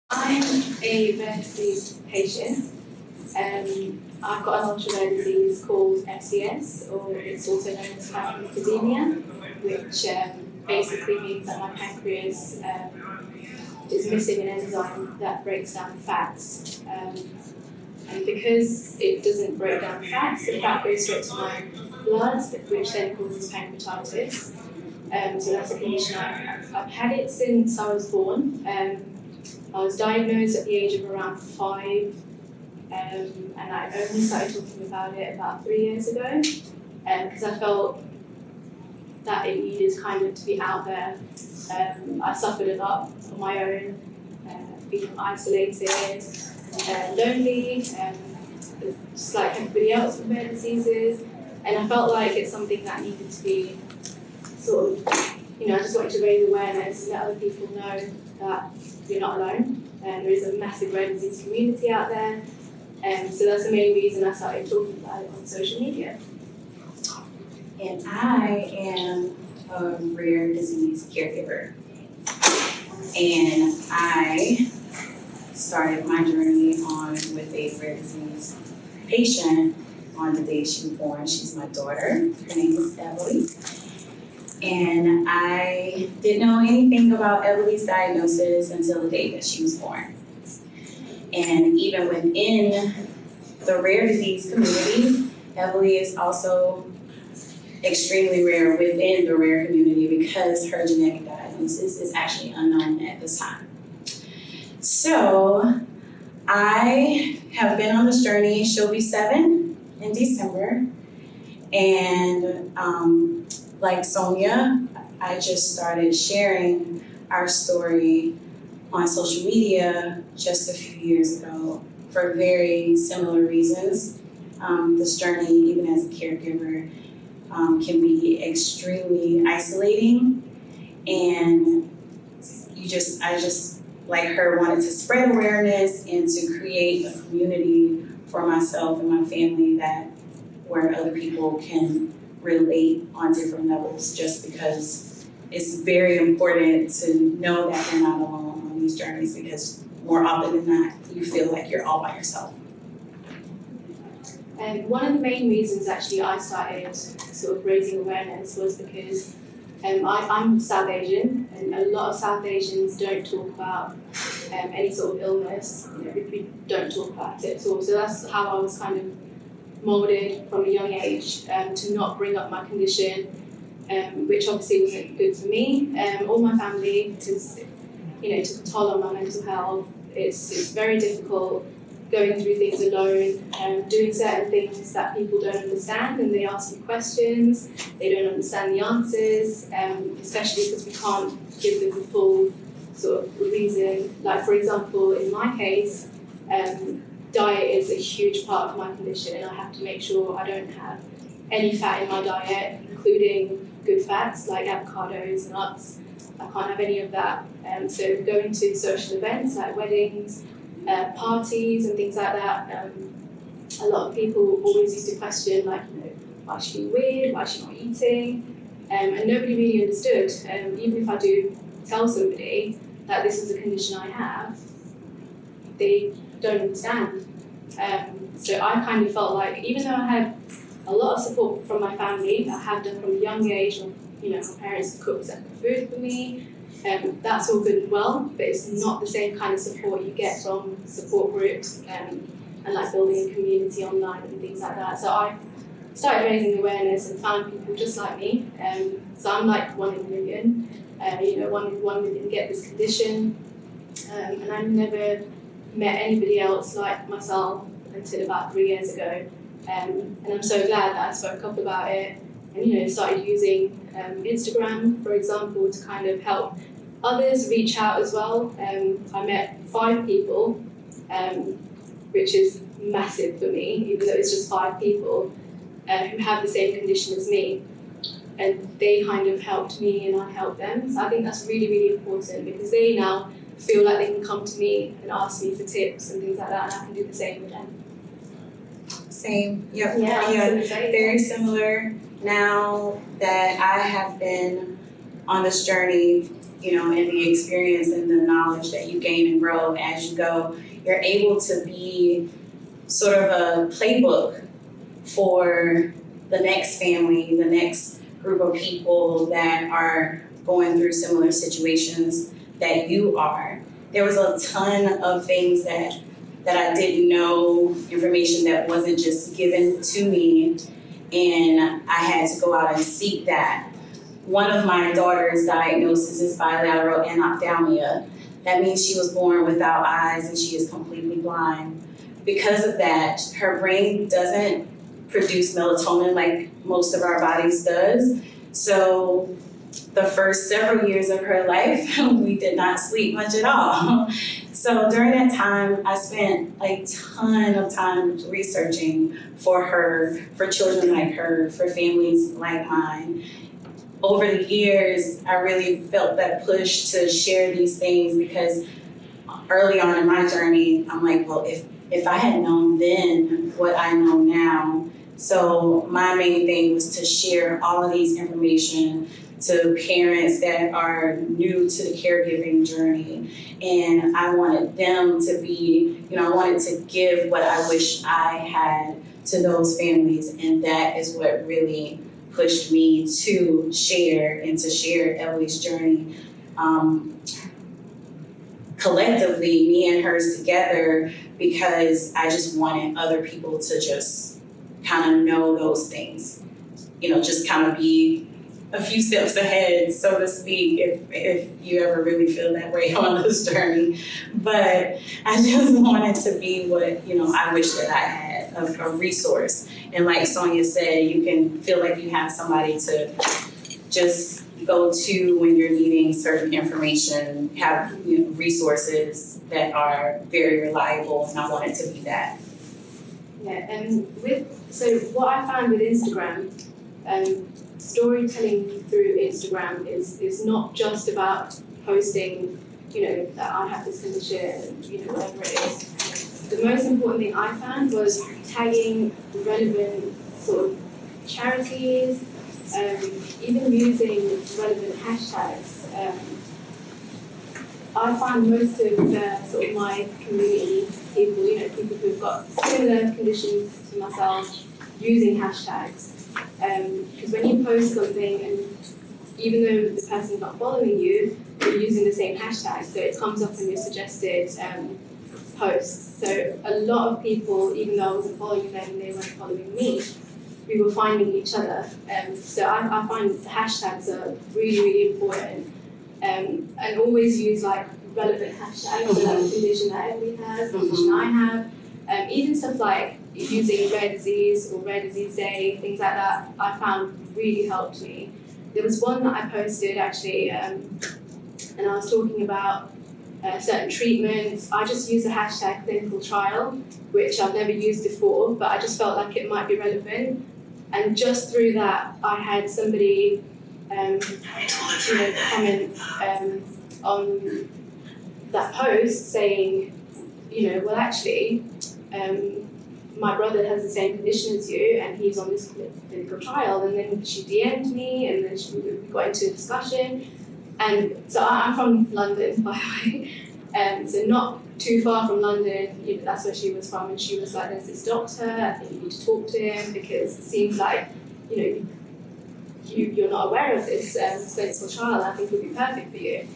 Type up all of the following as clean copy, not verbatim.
I'm a rare disease patient. I've got an ultra-rare disease called FCS, or it's also known as hyperlipidemia, which basically means that my pancreas is missing an enzyme that breaks down fats. And because it doesn't break down fats, the fat goes straight to my blood, which then causes pancreatitis. So that's a condition I've had it since I was born. I was diagnosed at the age of around 5, and I only started talking about it about 3 years ago, because I felt that it needed kind of to be out there. I suffered a lot on my own, feeling isolated, lonely, just like everybody else with rare diseases, and I felt like it's something that needed to be sort of, I just wanted to raise awareness and let other people know that you're not alone, and there is a massive rare disease community out there. So that's the main reason I started talking about it on social media. And I am a rare disease caregiver. And I started my journey on with a rare disease patient on the day she was born. She's my daughter. Her name is Emily. And I didn't know anything about Emily's diagnosis until the day that she was born. And even within the rare disease community, Emily is also extremely rare within the rare community because her genetic diagnosis is actually unknown at this time. So I have been on this journey. She'll be 7 in December. And like Sonia, I just started sharing our story on social media just a few years ago for very similar reasons. This journey, even as a caregiver, can be extremely isolating, and I just like her wanted to spread awareness and to create a community for myself and my family where other people can relate on different levels, just because it's very important to know that you're not alone on these journeys, because more often than not, you feel like you're all by yourself. One of the main reasons actually I started sort of raising awareness was because I'm South Asian, and a lot of South Asians don't talk about any sort of illness. We don't talk about it at all. So that's how I was kind of molded from a young age to not bring up my condition, which obviously wasn't good for me or my family, because took a toll on my mental health. It's very difficult going through things alone, doing certain things that people don't understand, and they ask you questions, they don't understand the answers, especially because we can't give them the full sort of reason. Like, for example, in my case, diet is a huge part of my condition, and I have to make sure I don't have any fat in my diet, including good fats like avocados, nuts. I can't have any of that. So going to social events like weddings, parties and things like that, a lot of people always used to question, like, why is she being weird, why is she not eating? And nobody really understood. Even if I do tell somebody that this is a condition I have, they don't understand. So I kind of felt like, even though I had a lot of support from my family, I have done from a young age, my parents cook separate food for me, that's all good and well, but it's not the same kind of support you get from support groups and like building a community online and things like that. So I started raising awareness and found people just like me. So I'm like 1 in a million, 1 million get this condition, and I never met anybody else like myself until about 3 years ago. And I'm so glad that I spoke up about it and started using Instagram, for example, to kind of help others reach out as well. I met 5 people, which is massive for me, even though it's just 5 people who have the same condition as me. And they kind of helped me and I helped them. So I think that's really, really important, because they now feel like they can come to me and ask me for tips and things like that, and I can do the same with them. Same, yep. Yeah, very similar. Now that I have been on this journey and the experience and the knowledge that you gain and grow as you go, you're able to be sort of a playbook for the next family, the next group of people that are going through similar situations that you are. There was a ton of things that I didn't know, information that wasn't just given to me, and I had to go out and seek that. One of my daughter's diagnosis is bilateral anophthalmia. That means she was born without eyes and she is completely blind. Because of that, her brain doesn't produce melatonin like most of our bodies does. So the first several years of her life, we did not sleep much at all. So during that time, I spent a ton of time researching for her, for children like her, for families like mine. Over the years, I really felt that push to share these things because early on in my journey, I'm like, well, if I had known then what I know now. So my main thing was to share all of these information to parents that are new to the caregiving journey. And I wanted them to be, I wanted to give what I wish I had to those families. And that is what really pushed me to share and to share Emily's journey. Collectively, me and hers together, because I just wanted other people to just kind of know those things, just kind of be a few steps ahead, so to speak, if you ever really feel that way on this journey. But I just wanted to be what, I wish that I had, a resource. And like Sonia said, you can feel like you have somebody to just go to when you're needing certain information, have resources that are very reliable, and I want it to be that. Yeah, and so what I found with Instagram, storytelling through Instagram is not just about posting, that I have this condition, whatever it is. The most important thing I found was tagging relevant sort of charities, even using relevant hashtags. I find most of sort of my community people, people who've got similar conditions to myself, using hashtags. Because when you post something, and even though the person's not following you, you're using the same hashtag, so it comes up in your suggested posts. So a lot of people, even though I wasn't following them and they weren't following me, we were finding each other. So I find the hashtags are really, really important. And always use like relevant hashtags, so like the condition that Emily has, the condition I have. Even stuff like using rare disease or rare disease day, things like that, I found really helped me. There was one that I posted actually, and I was talking about certain treatments. I just used the hashtag clinical trial, which I've never used before, but I just felt like it might be relevant. And just through that, I had somebody comment on that post saying, well actually, my brother has the same condition as you and he's on this clinical trial. And then she DM'd me and then we got into a discussion. And so I'm from London, by the way, so not too far from London, that's where she was from. And she was like, there's this doctor, I think you need to talk to him because it seems like, you're not aware of this clinical trial. I think it would be perfect for you.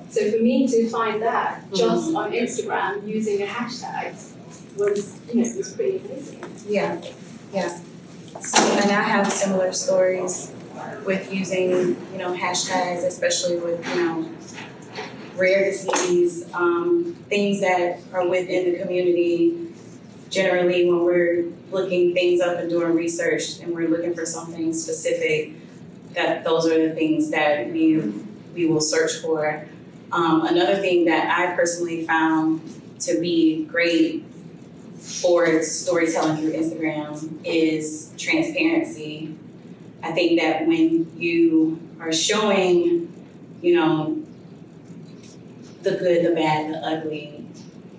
So for me to find that just on Instagram using a hashtag was, was pretty amazing. Yeah. So, and I have similar stories with using, hashtags, especially with, rare disease, things that are within the community. Generally, when we're looking things up and doing research and we're looking for something specific, that those are the things that we will search for. Another thing that I personally found to be great for storytelling through Instagram is transparency. I think that when you are showing, the good, the bad, the ugly,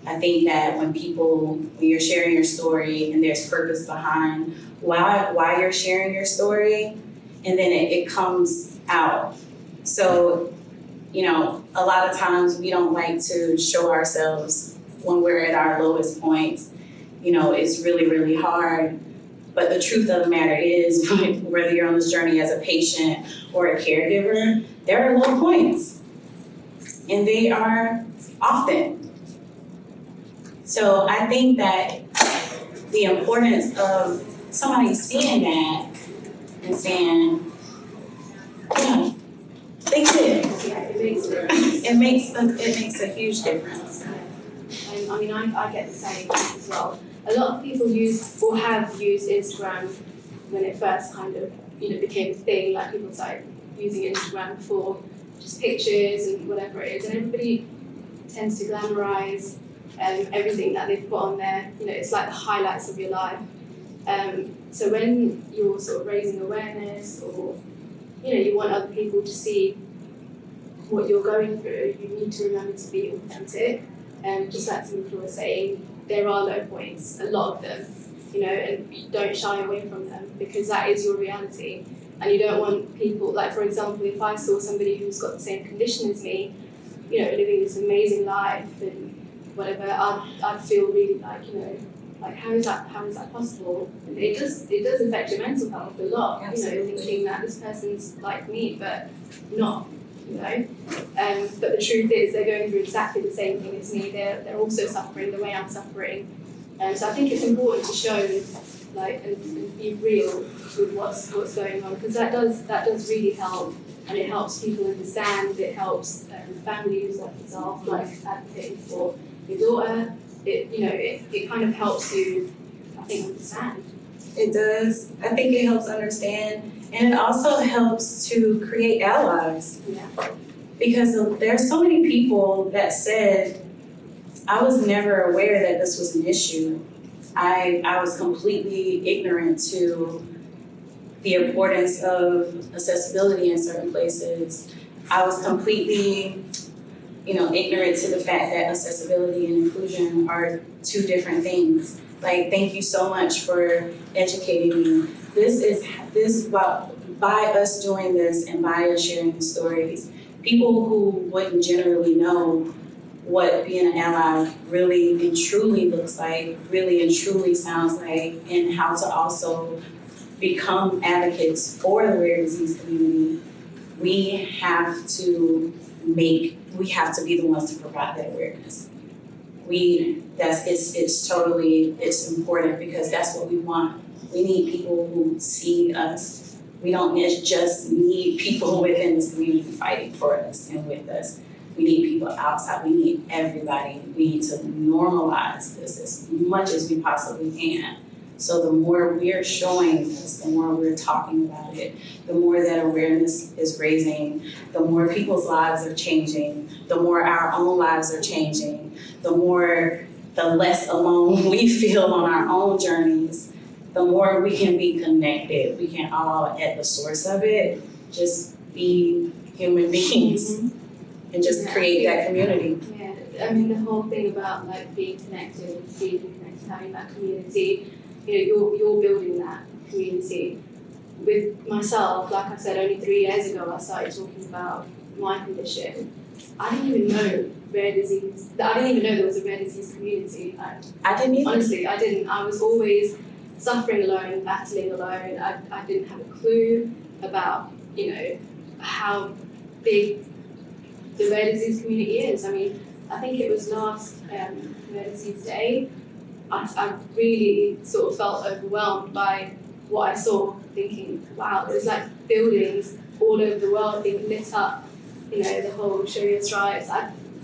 I think that when you're sharing your story and there's purpose behind why you're sharing your story, and then it comes out. So you know, a lot of times we don't like to show ourselves when we're at our lowest points. You know, it's really, really hard. But the truth of the matter is, whether you're on this journey as a patient or a caregiver, there are low points. And they are often. So I think that the importance of somebody seeing that and saying, yeah, they did. Yeah, it makes a difference. It makes a huge difference. And I mean, I get the same as well. A lot of people use or have used Instagram when it first kind of, you know, became a thing. Like people started using Instagram for just pictures and whatever it is, and everybody tends to glamorize everything that they put on there. You know, it's like the highlights of your life. So when you're sort of raising awareness, or you know, you want other people to see what you're going through, you need to remember to be authentic. Just like Timothy was saying, there are low points, a lot of them, you know, and you don't shy away from them because that is your reality. And you don't want people, like for example, if I saw somebody who's got the same condition as me, you know, living this amazing life and whatever, I'd feel really like, you know, like how is that possible? And it does affect your mental health a lot. Absolutely. You know, thinking that this person's like me, but not. You know, but the truth is they're going through exactly the same thing as me. They're also suffering the way I'm suffering, so I think it's important to show, like, and be real with what's going on, because that does really help, and it helps people understand. It helps families like yourself, like advocating for your daughter. It kind of helps you, I think, understand. It does. I think it helps understand. And it also helps to create allies. Yeah. Because there's so many people that said, I was never aware that this was an issue. I was completely ignorant to the importance of accessibility in certain places. I was completely, you know, ignorant to the fact that accessibility and inclusion are two different things. Like, thank you so much for educating me. By us doing this and by us sharing the stories, people who wouldn't generally know what being an ally really and truly looks like, really and truly sounds like, and how to also become advocates for the rare disease community, we have to be the ones to provide that awareness. It's important because that's what we want. We need people who see us. We don't just need people within this community fighting for us and with us. We need people outside. We need everybody. We need to normalize this as much as we possibly can. So the more we're showing this, the more we're talking about it, the more that awareness is raising, the more people's lives are changing, the more our own lives are changing, the less alone we feel on our own journeys, the more we can be connected. We can all, at the source of it, just be human beings and just create that community. Yeah, I mean, the whole thing about like being connected, having that community, you know, you're building that community. With myself, like I said, only 3 years ago I started talking about my condition. I didn't even know rare disease. I didn't even know there was a rare disease community. I didn't either. Honestly, I didn't. I was always suffering alone, battling alone. I didn't have a clue about, you know, how big the rare disease community is. I mean, I think it was last Rare Disease Day, I really sort of felt overwhelmed by what I saw, thinking, wow, there's like buildings all over the world being lit up, you know, the whole Show Your Stripes.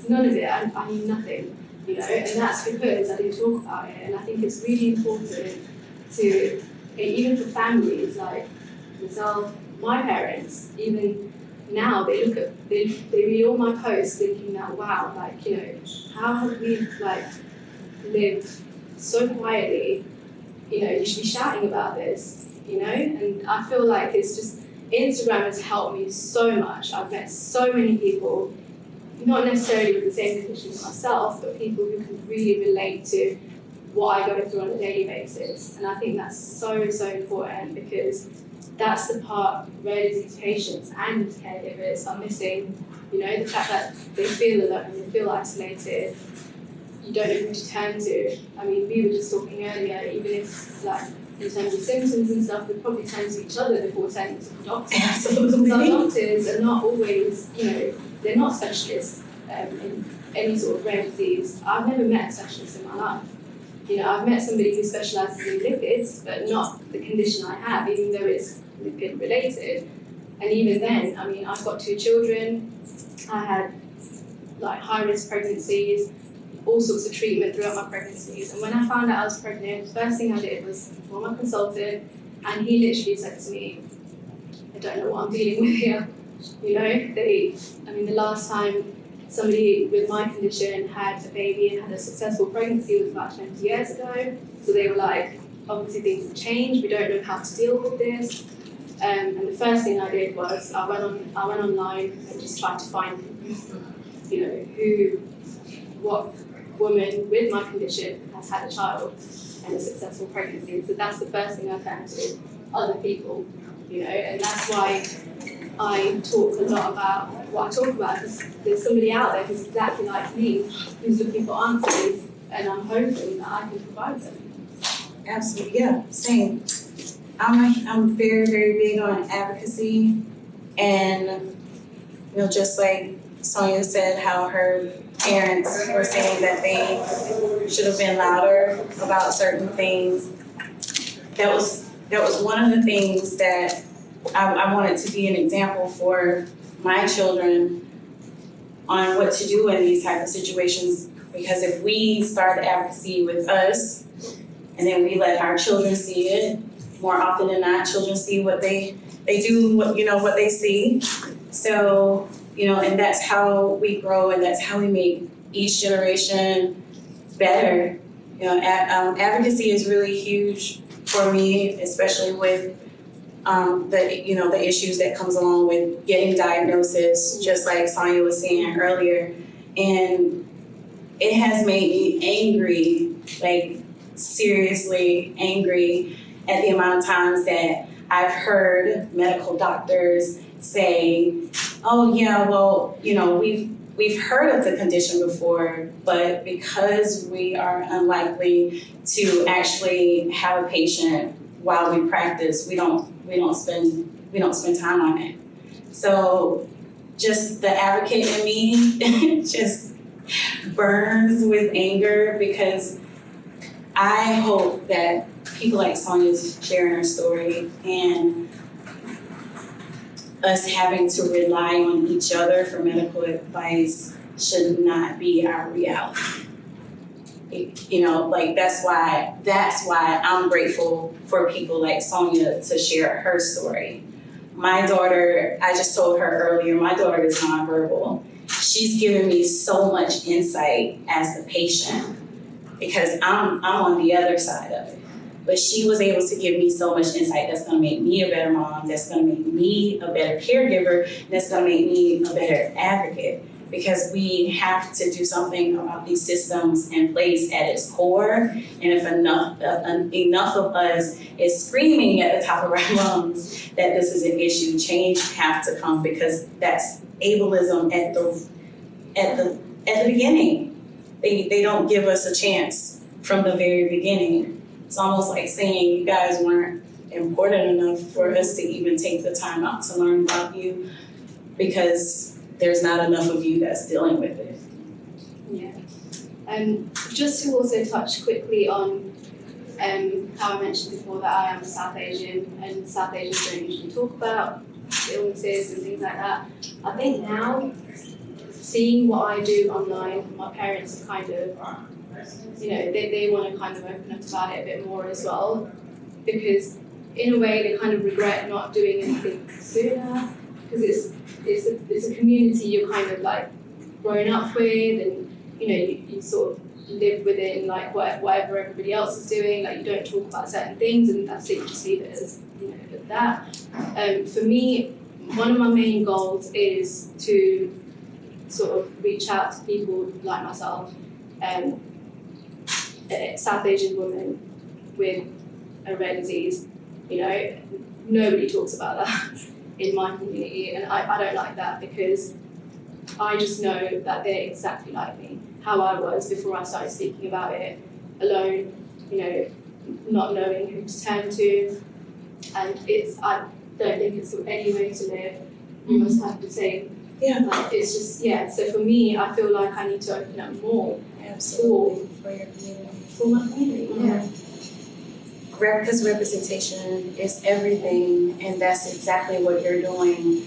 None of it, I knew nothing, you know, and that's because I didn't talk about it. And I think it's really important to, even for families like myself, my parents, even now they read all my posts thinking that, wow, like, you know, how have we like lived so quietly, you know, you should be shouting about this, you know? And I feel like it's just, Instagram has helped me so much. I've met so many people, not necessarily with the same condition as myself, but people who can really relate to what I go through on a daily basis. And I think that's so, so important because that's the part rare disease patients and caregivers are missing. You know, the fact that they feel alone, they feel isolated, you don't know who to turn to. I mean, we were just talking earlier, even if, like, in terms of symptoms and stuff, we probably turn to each other before turning to the doctor. Absolutely. Some doctors are not always, you know, they're not specialists in any sort of rare disease. I've never met a specialist in my life. You know, I've met somebody who specialises in lipids, but not the condition I have, even though it's lipid related. And even then, I mean, I've got 2 children. I had like high risk pregnancies, all sorts of treatment throughout my pregnancies. And when I found out I was pregnant, the first thing I did was call my consultant, and he literally said to me, I don't know what I'm dealing with here. You know, the last time somebody with my condition had a baby and had a successful pregnancy was about 20 years ago. So they were like, obviously things have changed, we don't know how to deal with this. And the first thing I did was I went online and just tried to find, you know, what woman with my condition has had a child and a successful pregnancy. So that's the first thing I turned to, other people, you know, and that's why I talk a lot about what I talk about, because there's somebody out there who's exactly like me, who's looking for answers, and I'm hoping that I can provide them. Absolutely, yeah, same. I'm very, very big on advocacy, and you know, just like Sonia said, how her parents were saying that they should have been louder about certain things. That was one of the things that I wanted to be an example for my children on what to do in these type of situations, because if we start advocacy with us and then we let our children see it, more often than not, children see what they do, what they see. So, you know, and that's how we grow, and that's how we make each generation better. You know, advocacy is really huge for me, especially with the issues that comes along with getting diagnosis, just like Sonia was saying earlier. And it has made me angry, like seriously angry, at the amount of times that I've heard medical doctors say, oh yeah, well, you know, we've heard of the condition before, but because we are unlikely to actually have a patient while we practice, we don't spend time on it. So just the advocate in me just burns with anger, because I hope that people like Sonia's sharing her story and us having to rely on each other for medical advice should not be our reality. That's why I'm grateful for people like Sonia to share her story. My daughter, I just told her earlier, my daughter is nonverbal. She's given me so much insight as the patient, because I'm on the other side of it. But she was able to give me so much insight that's gonna make me a better mom, that's gonna make me a better caregiver, that's gonna make me a better advocate. Because we have to do something about these systems in place at its core. And if enough of us is screaming at the top of our lungs that this is an issue, change have to come, because that's ableism at the beginning. They don't give us a chance from the very beginning. It's almost like saying you guys weren't important enough for us to even take the time out to learn about you, because there's not enough of you that's dealing with it. Yeah. Just to also touch quickly on how I mentioned before that I am South Asian, and South Asians don't usually talk about illnesses and things like that. I think now, seeing what I do online, my parents are kind of, they want to kind of open up about it a bit more as well, because in a way they kind of regret not doing anything sooner, because it's a community you're kind of like grown up with, and you sort of live within like whatever everybody else is doing. Like, you don't talk about certain things, and that's it. You just leave it as that. For me, one of my main goals is to sort of reach out to people like myself, South Asian women with a rare disease. nobody talks about that in my community, and I don't like that, because I just know that they're exactly like me, how I was before I started speaking about it, alone, not knowing who to turn to, and I don't think it's any way to live. You must have the same. Yeah. Like, it's just, so for me, I feel like I need to open up more. Absolutely. For your community. For my community, yeah. Because representation is everything, and that's exactly what you're doing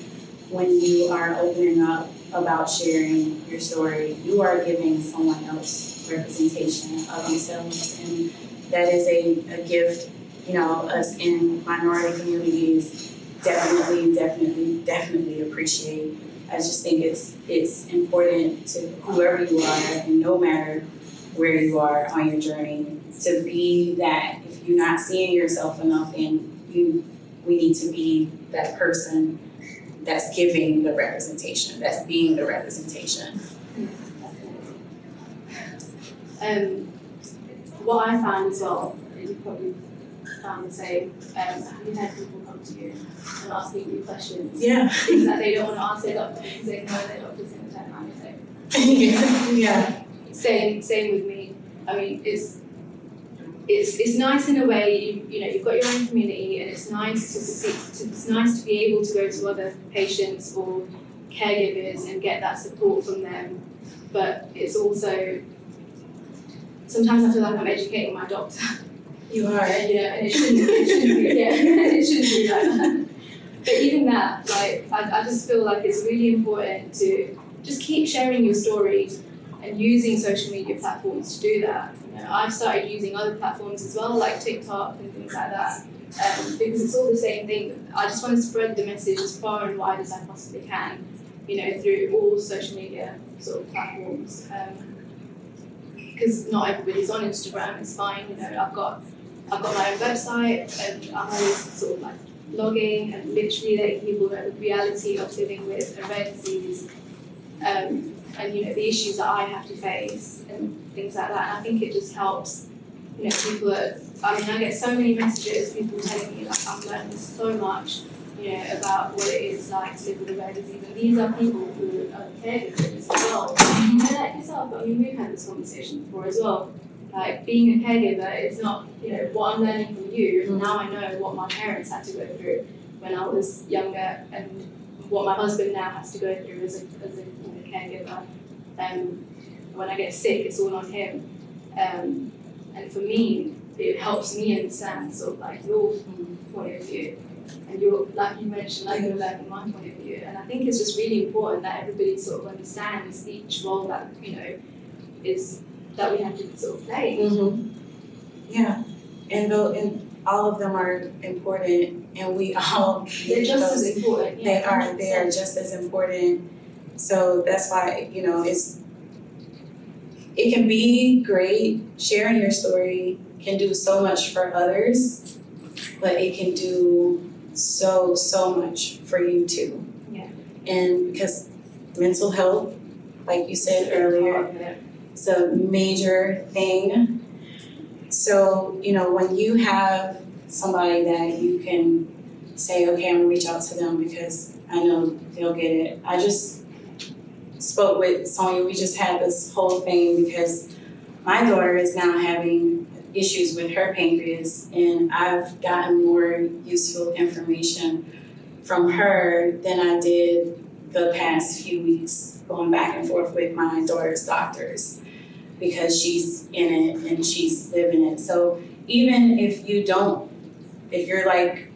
when you are opening up about sharing your story. You are giving someone else representation of themselves, and that is a gift. Us in minority communities definitely appreciate. I just think it's important to whoever you are, and no matter where you are on your journey, to be that. If you're not seeing yourself enough, and we need to be that person that's giving the representation, that's being the representation. What I found as well, and you probably found the same, have you had people come to you and asking you questions? Yeah. Things that they don't want to ask their doctor because they know their doctor's going to turn around and say. Yeah. Same with me. I mean, it's nice in a way. You've got your own community, and it's nice it's nice to be able to go to other patients or caregivers and get that support from them. But it's also, sometimes I feel like I'm educating my doctor. You are. And it shouldn't be. Yeah, it shouldn't be like that. But even that, I just feel like it's really important to just keep sharing your story and using social media platforms to do that. I've started using other platforms as well, like TikTok and things like that, because it's all the same thing. I just want to spread the message as far and wide as I possibly can, through all social media sort of platforms. Because not everybody's on Instagram. It's fine. I've got my own website, and I'm always sort of like blogging and literally letting people know the reality of living with a rare disease. And the issues that I have to face and things like that. And I think it just helps, people I get so many messages, people telling me like I'm learning so much, about what it is like to live with a rare disease. And these are people who are caregivers as well. And like yourself, we've had this conversation before as well. Like, being a caregiver is not, what I'm learning from you. Mm-hmm. Now I know what my parents had to go through when I was younger, and what my husband now has to go through as a caregiver. When I get sick, it's all on him. And for me, it helps me understand sort of like your point of view. And you're, like you mentioned, you're learning my point of view. And I think it's just really important that everybody sort of understands each role that, is that we have to sort of play. Mm-hmm. Yeah. And all of them are important, and we all they're just as important. Yeah, they are just as important. So that's why, it can be great. Sharing your story can do so much for others, but it can do so much for you too. Yeah. And because mental health, like you said earlier, it's a major thing. So, when you have somebody that you can say, okay, I'm gonna reach out to them because I know they'll get it. I just spoke with Sonia. We just had this whole thing because my daughter is now having issues with her pancreas, and I've gotten more useful information from her than I did the past few weeks, going back and forth with my daughter's doctors, because she's in it and she's living it. So even if you're like,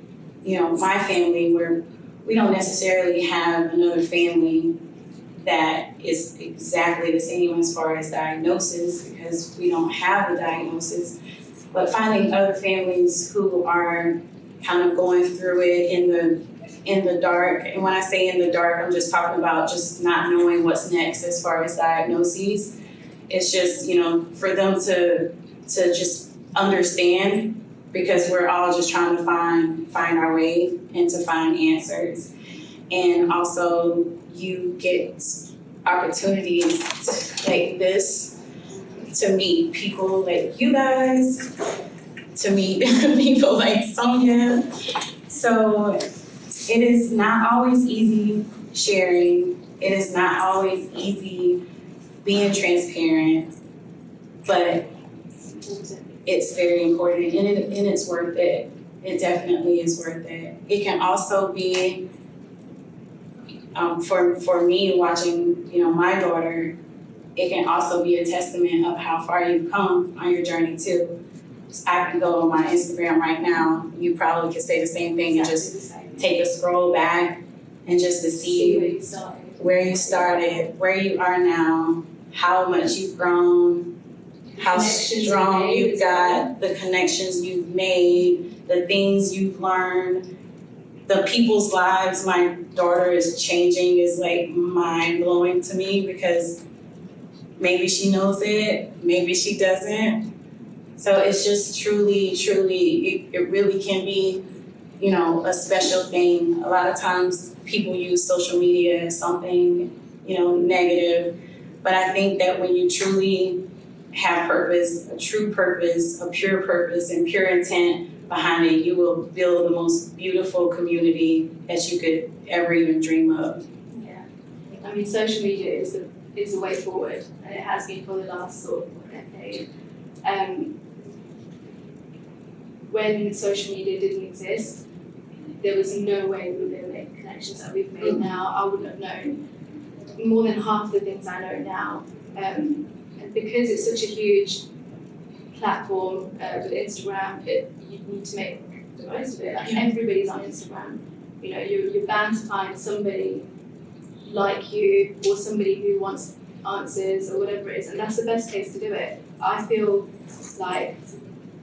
my family, where we don't necessarily have another family that is exactly the same as far as diagnosis, because we don't have the diagnosis, but finding other families who are kind of going through it in the dark. And when I say in the dark, I'm just talking about just not knowing what's next as far as diagnoses. It's just, for them to just understand, because we're all just trying to find our way and to find answers. And also, you get opportunities like this to meet people like you guys, to meet people like Sonia. So it is not always easy sharing. It is not always easy being transparent, but it's very important and it's worth it. It definitely is worth it. It can also be, for me watching, my daughter, it can also be a testament of how far you've come on your journey too. I can go on my Instagram right now. You probably could say the same thing and just take a scroll back and just to see where you started, where you are now, how much you've grown, how strong you've got, the connections you've made, the things you've learned, the people's lives my daughter is changing is like mind blowing to me because maybe she knows it, maybe she doesn't. So it's just truly, it really can be, a special thing. A lot of times people use social media as something, negative. But I think that when you truly have purpose, a true purpose, a pure purpose and pure intent behind it, you will build the most beautiful community that you could ever even dream of. Yeah. I mean, social media is the way forward, and it has been for the last sort of decade. When social media didn't exist, there was no way we were going to make the connections that we've made now. I wouldn't have known more than half the things I know now. And because it's such a huge platform with Instagram, you need to make the most of it. Like everybody's on Instagram. You're bound to find somebody like you or somebody who wants answers or whatever it is, and that's the best place to do it. I feel like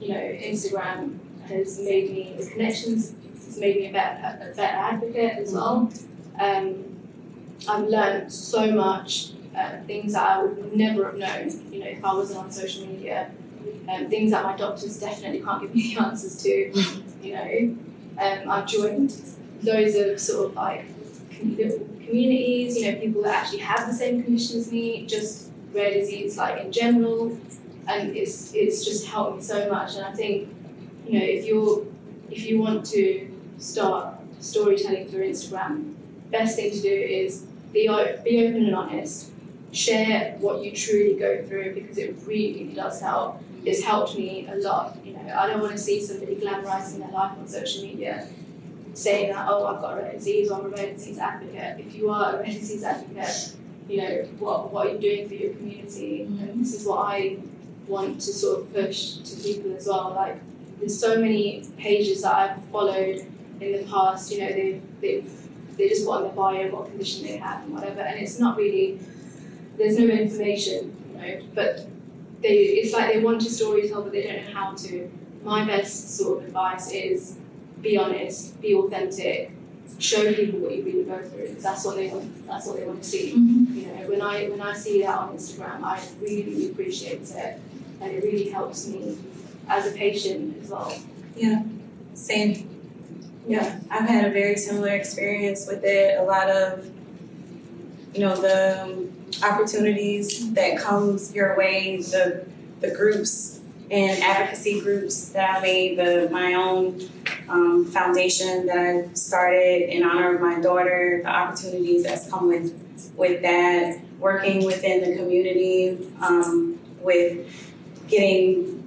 Instagram has made me the connections. It's made me a better advocate as well. I've learned so much things that I would never have known, if I wasn't on social media. Things that my doctors definitely can't give me the answers to. I've joined loads of sort of like communities, people that actually have the same condition as me, just rare disease like in general, and it's just helped me so much. And I think, if you want to start storytelling through Instagram, best thing to do is be open and honest. Share what you truly go through because it really does help. It's helped me a lot. I don't want to see somebody glamorizing their life on social media, saying that, oh, I've got a rare disease, or I'm a rare disease advocate. If you are a rare disease advocate, what are you doing for your community? And this is what I want to sort of push to people as well. Like, there's so many pages that I've followed in the past, they just put on their bio what condition they have and whatever, and it's not really, there's no information, but it's like they want to storytell, but they don't know how to. My best sort of advice is be honest, be authentic, show people what you really go through, because that's what they want to see. Mm-hmm. When I see that on Instagram, I really appreciate it, and it really helps me as a patient as well. Yeah, same. Yeah, I've had a very similar experience with it. A lot of, the opportunities that comes your way, the groups and advocacy groups that I made, my own foundation that I started in honor of my daughter, the opportunities that's come with that, working within the community, with getting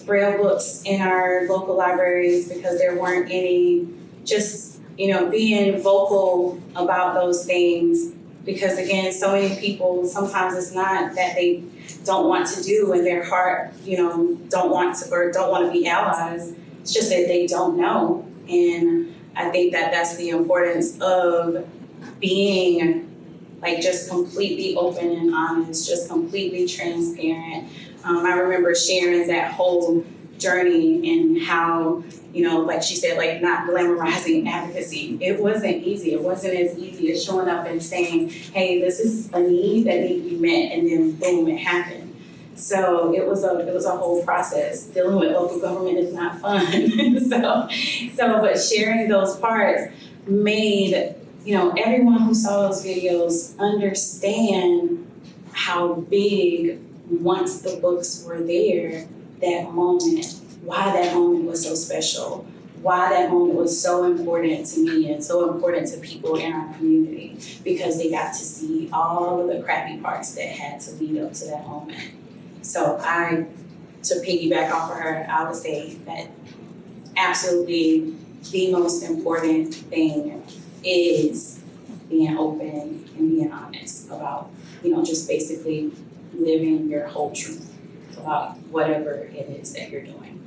Braille books in our local libraries because there weren't any, just, being vocal about those things. Because again, so many people, sometimes it's not that they don't want to do in their heart, don't want to be allies. It's just that they don't know. And I think that that's the importance of being like just completely open and honest, just completely transparent. I remember sharing that whole journey and how, like she said, like not glamorizing advocacy. It wasn't easy. It wasn't as easy as showing up and saying, hey, this is a need that needs to be met, and then boom, it happened. So it was a whole process. Dealing with local government is not fun. so but sharing those parts made, everyone who saw those videos understand how big, once the books were there, that moment, why that moment was so special, why that moment was so important to me and so important to people in our community, because they got to see all of the crappy parts that had to lead up to that moment. So to piggyback off of her, I would say that absolutely the most important thing is being open and being honest about, just basically living your whole truth about whatever it is that you're doing.